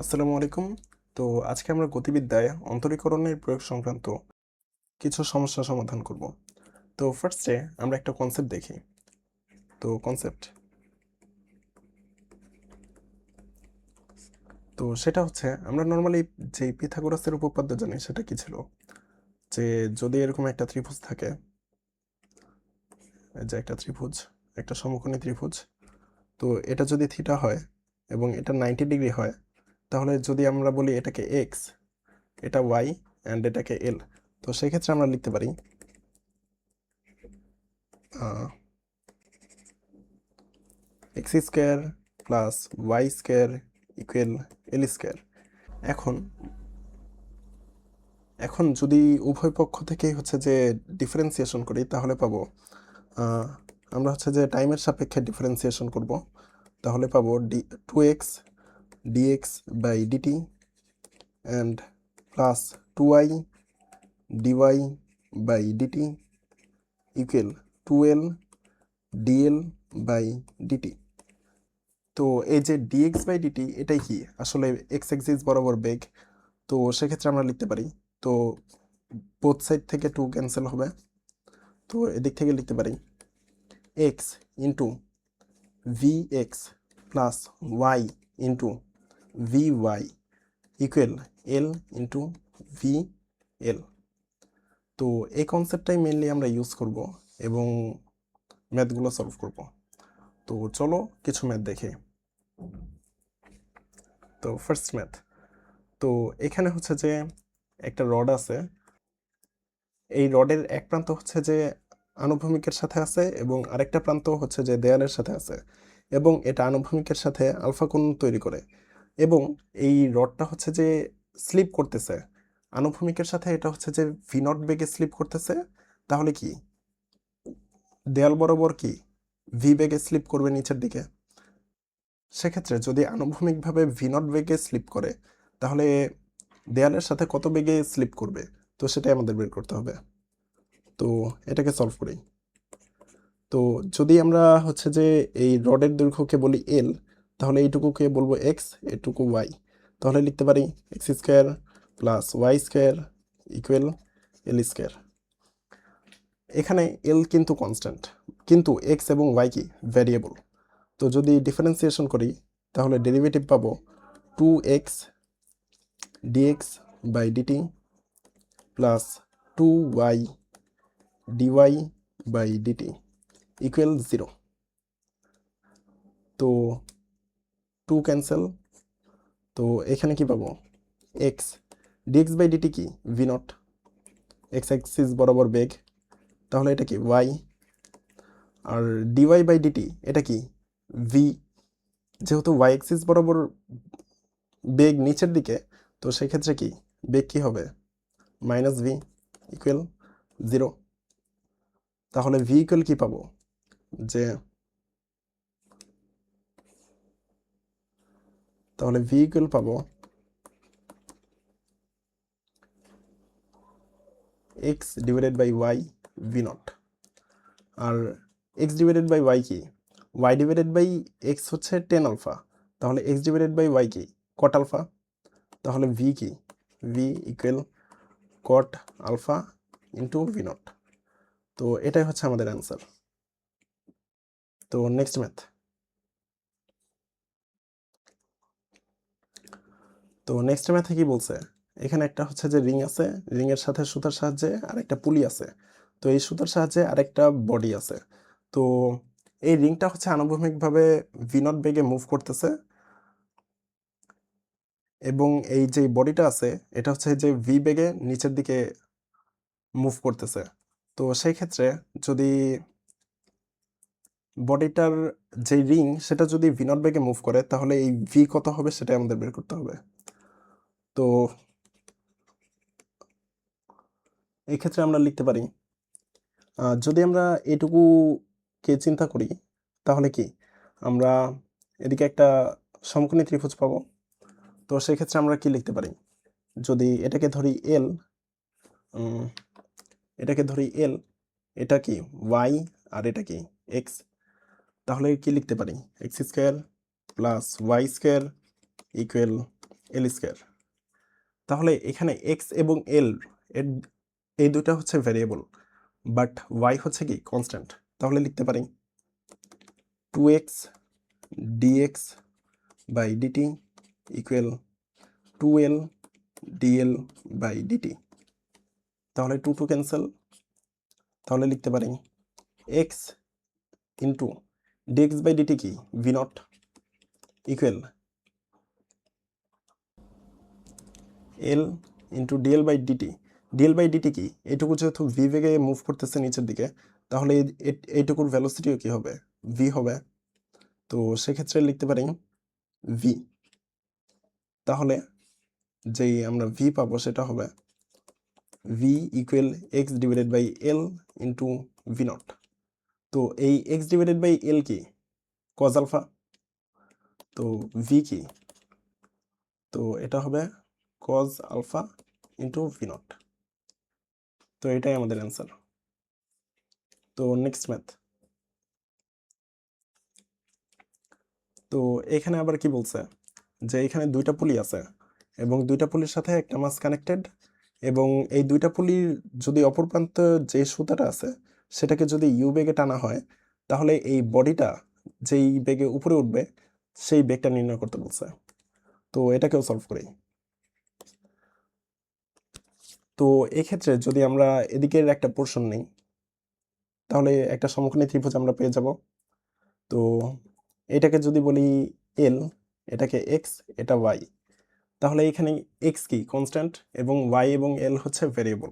আসসালামু আলাইকুম। তো আজকে আমরা গতিবিদ্যায় অন্তরীকরণের প্রয়োগ সংক্রান্ত কিছু সমস্যা সমাধান করব। তো ফার্স্টে আমরা একটা কনসেপ্ট দেখি। তো সেটা হচ্ছে আমরা নর্মালি যে পিথাগোরাসের উপপাদ্য জানি সেটা কি ছিল, যে যদি এরকম একটা ত্রিভুজ থাকে, এই যে একটা ত্রিভুজ, একটা সমকোণী ত্রিভুজ, তো এটা যদি থিটা হয় এবং এটা 90 ডিগ্রি হয়, তাহলে যদি আমরা বলি এটাকে এক্স, এটা ওয়াই অ্যান্ড এটাকে এল, তো সেক্ষেত্রে আমরা লিখতে পারি x square plus y square equal l square. এখন এখন যদি উভয় পক্ষ থেকেই হচ্ছে যে ডিফারেন্সিয়েশন করি, তাহলে পাবো আমরা হচ্ছে যে টাইমের সাপেক্ষে ডিফারেন্সিয়েশন করব, তাহলে পাবো two x dx by dt and plus two y dy by dt equal to l dl by dt. তো এই যে dx বাই ডিটি এটাই কি আসলে এক্স এক্সিস বরাবর বেগ, তো সেক্ষেত্রে আমরা লিখতে পারি, তো বোথ সাইড থেকে টু ক্যান্সেল হবে, তো এদিক থেকে লিখতে পারি x into v x plus y into v y equal l into v l. তো এই কনসেপ্টটাই মেনলি আমরা ইউজ করব এবং ম্যাথগুলো সলভ করব। তো চলো কিছু ম্যাথ দেখে। তো ফার্স্ট ম্যাথ, তো এখানে হচ্ছে যে একটা রড আছে, এই রডের এক প্রান্ত হচ্ছে যে আনুভূমিকের সাথে আছে এবং আরেকটা প্রান্ত হচ্ছে যে দেয়ালের সাথে আছে, এবং এটা আনুভূমিকের সাথে আলফা কোণ তৈরি করে, এবং এই রডটা হচ্ছে যে স্লিপ করতেছে আনুভূমিকের সাথে, এটা হচ্ছে যে ভি নট বেগে স্লিপ করতেছে। তাহলে কি দেয়াল বরাবর কি ভি বেগে স্লিপ করবে নিচের দিকে? সেক্ষেত্রে যদি আনুভূমিকভাবে ভি নট বেগে স্লিপ করে, তাহলে দেয়ালের সাথে কত বেগে স্লিপ করবে, তো সেটাই আমাদের বের করতে হবে। তো এটাকে সলভ করি। তো যদি আমরা হচ্ছে যে এই রডের দৈর্ঘ্যকে বলি এল, তাহলে এইটুকুকে বলবো এক্স, এটুকু ওয়াই, তাহলে লিখতে পারি x square plus y square equal l square. এখানে এল কিন্তু কনস্ট্যান্ট, কিন্তু এক্স এবং ওয়াই কি ভ্যারিয়েবল। তো যদি ডিফারেন্সিয়েশন করি, তাহলে ডেরিভেটিভ পাবো two x dx by dt plus two y dy by dt equal 0। তো টু ক্যান্সেল, তো এখানে কি পাবো এক্স ডিএক্স বাই ডিটি কি ভি নট, এক্স অ্যাক্সিস বরাবর বেগ, তাহলে এটা কি ওয়াই, আর ডিওয়াই বাই ডিটি এটা কি ভি, যেহেতু ওয়াই অ্যাক্সিস বরাবর বেগ নিচের দিকে, তো সেক্ষেত্রে কি বেগ কি হবে মাইনাস ভি ইকুয়াল 0। তাহলে ভি ইকুয়াল কি পাবো, যে তাহলে ভি ইকুয়াল পাবো x divided by y v naught, আর এক্স ডিভাইডেড বাই ওয়াই কি ওয়াই ডিভাইডেড বাই এক্স হচ্ছে 10 আলফা, তাহলে এক্স ডিভাইডেড বাই ওয়াই কি কট আলফা, তাহলে ভি কি v equal cot alpha into v naught. তো এটাই হচ্ছে আমাদের অ্যান্সার। তো নেক্সট ম্যাথ, তো নেক্সট ম্যাথে কি বলছে, এখানে একটা হচ্ছে যে রিং আছে, রিং এর সাথে সুতার সাহায্যে আরেকটা পুলি আছে, তো এই সুতার সাহায্যে আরেকটা বডি আছে। তো এই রিংটা হচ্ছে আনুভূমিকভাবে ভি নট বেগে মুভ করতেছে, এবং এই যে বডিটা আছে এটা হচ্ছে যে ভি বেগে নিচের দিকে মুভ করতেছে। তো সেই ক্ষেত্রে যদি বডিটার যে রিং সেটা যদি ভি নট বেগে মুভ করে, তাহলে এই ভি কত হবে সেটা আমাদের বের করতে হবে। তো এই ক্ষেত্রে আমরা লিখতে পারি, যদি আমরা এটুকুকে চিন্তা করি, তাহলে কি আমরা এদিকে একটা সমকোণী ত্রিভুজ পাবো। তো সেক্ষেত্রে আমরা কি লিখতে পারি, যদি এটাকে ধরি এল, এটাকে ধরি এল, এটা কি ওয়াই আর এটা কি এক্স, তাহলে কি লিখতে পারি x square plus y square equal l square. তাহলে এখানে এক্স এবং এল এর এই দুটা হচ্ছে ভ্যারিয়েবল, বাট ওয়াই হচ্ছে কি কনস্ট্যান্ট। তাহলে লিখতে পারি 2x dx by dt equal 2l dl by dt. তাহলে 2 2 ক্যান্সেল। তাহলে লিখতে পারি x into dx by dt কি v not equal l into dl by dt. Dl by dt কি, এইটুকু যেহেতু ভি বেগে মুভ করতেছে নিচের দিকে, তাহলে এইটুকুর ভ্যালোসিটিও কি হবে, ভি হবে। তো সেক্ষেত্রে লিখতে পারি ভি। তাহলে যেই আমরা ভি পাবো সেটা হবে v equal x divided by l into v naught. তো এই এক্স ডিভাইডেড বাই এল কি কজ আলফা, তো ভি কি, তো এটা হবে cos alpha into v naught. তো এটাই আমাদের অ্যান্সার। তো নেক্সট ম্যাথ। তো এখানে আবার কি বলছে যে এখানে দুইটা পুলি আছে এবং দুইটা পুলির সাথে একটা মাস কানেক্টেড, এবং এই দুইটা পুলির যদি অপর প্রান্তে যে সুতাটা আছে সেটাকে যদি ইউ বেগে টানা হয়, তাহলে এই বডিটা যেই বেগে উপরে উঠবে সেই বেগটা নির্ণয় করতে বলছে। তো এটাকেও সলভ করি। তো এক্ষেত্রে যদি আমরা এদিকের একটা পোর্শন নেই, তাহলে একটা সমকোণী ত্রিভুজ আমরা পেয়ে যাব। তো এটাকে যদি বলি এল, এটাকে এক্স, এটা ওয়াই, তাহলে এখানে এক্স কি কনস্ট্যান্ট এবং ওয়াই এবং এল হচ্ছে ভেরিয়েবল।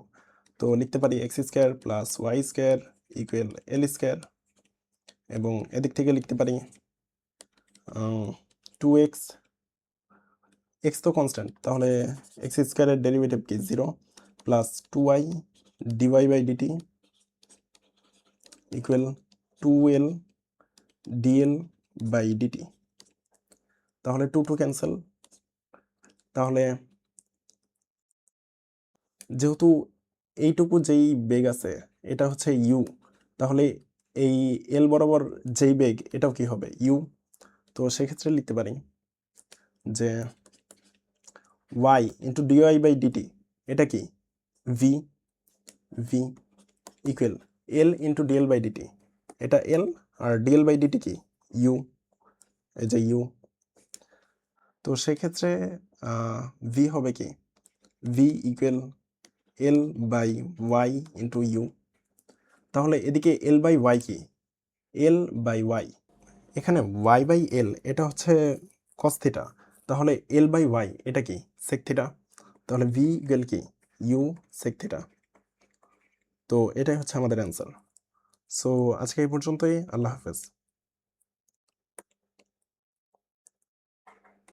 তো লিখতে পারি x square plus y square equal l square, এবং এদিক থেকে লিখতে পারি 2x, এক্স তো কনস্ট্যান্ট, তাহলে এক্স স্কোয়ারের ডেরিভেটিভ কি 0 plus 2y dy by dt equal 2l dl by dt. তাহলে 2 2 ক্যান্সেল। তাহলে যেহেতু এইটুকু যেই বেগ আছে এটা হচ্ছে ইউ, তাহলে এই এল বরাবর যেই বেগ এটাও কি হবে ইউ। তো সেক্ষেত্রে লিখতে পারি যে y into dy by dt এটা কি v, v equal l into dl by dt, এটা এল আর ডিএল বাই ডিটি কি ইউ, এই যে ইউ। তো সেক্ষেত্রে ভি হবে কি v equal l by y into u. তাহলে এদিকে এল বাই ওয়াই কি এল বাই ওয়াই, এখানে ওয়াই বাই এল এটা হচ্ছে কস থিটা, তাহলে এল বাই ওয়াই এটা কি সেক থিটা, তাহলে ভি ইকুয়াল কি ইউ সেক থিটা। তো এটাই হচ্ছে আমাদের অ্যান্সার। সো আজকে এই পর্যন্তই, আল্লাহ হাফেজ।